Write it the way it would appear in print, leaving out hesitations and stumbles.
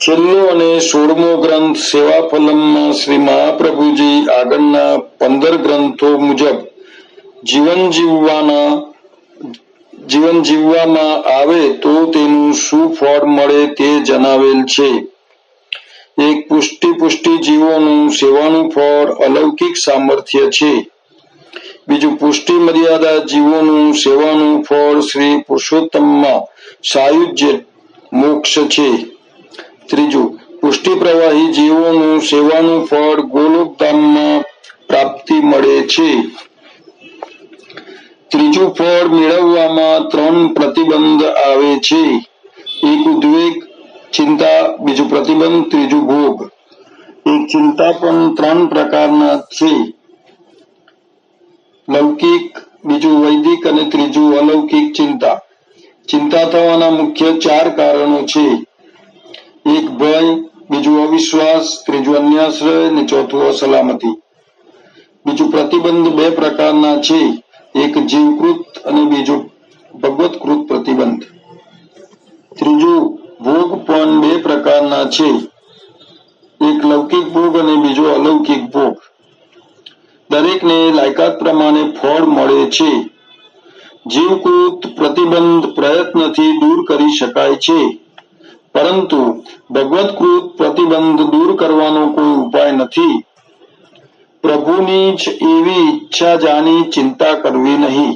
છેલ્લો અને 16મો ગ્રંથ સેવાફલમમાં શ્રી મહાપ્રભુજી આગળના 15 ગ્રંથો મુજબ જીવન જીવવામાં આવે તો તેનું શું ફળ મળે તે જણાવેલ છે. એક પુષ્ટિ જીવોનું સેવાનું ફળ અલૌકિક સામર્થ્ય છે. બીજું, પુષ્ટિ મર્યાદા જીવોનું સેવાનું ફળ શ્રી પુરુષોત્તમમાં સાયુજ્ય મોક્ષ છે. ત્રીજું, પુષ્ટિ પ્રવાહી જીવોનું સેવાનું ફળ ગોલોકધામમાં પ્રાપ્તિ મળે છે. ત્રીજું ફળ મેળવવામાં 3 પ્રતિબંધ આવે છે. એક ઉદ્વેગ, ચિંતા, બીજું પ્રતિબંધ, ત્રીજું ભોગ. એક ચિંતા પણ 3 પ્રકારના છે: લૌકિક, બીજું વૈદિક અને ત્રીજું અલૌકિક ચિંતા. ચિંતા થવાના મુખ્ય 4 કારણો છે: એક ભય, બીજું અવિશ્વાસ, ત્રીજું અન્યાશ્રય અને ચોથું અસલામતી. બીજું પ્રતિબંધ 2 પ્રકારના છે: એક જીવકૃત અને બીજું ભગવત્કૃત પ્રતિબંધ. ત્રીજું ભોગ પણ 2 પ્રકારના છે: એક લૌકિક ભોગ અને બીજો અલૌકિક ભોગ. દરેકને લાયકાત પ્રમાણે ફળ મળે છે. જીવકૃત પ્રતિબંધ પ્રયત્નથી દૂર કરી શકાય છે, પરંતુ ભગવત્કૃત પ્રતિબંધ દૂર કરવાનો કોઈ ઉપાય નથી. પ્રભુની જ એવી ઈચ્છા જાણી ચિંતા કરવી નહીં.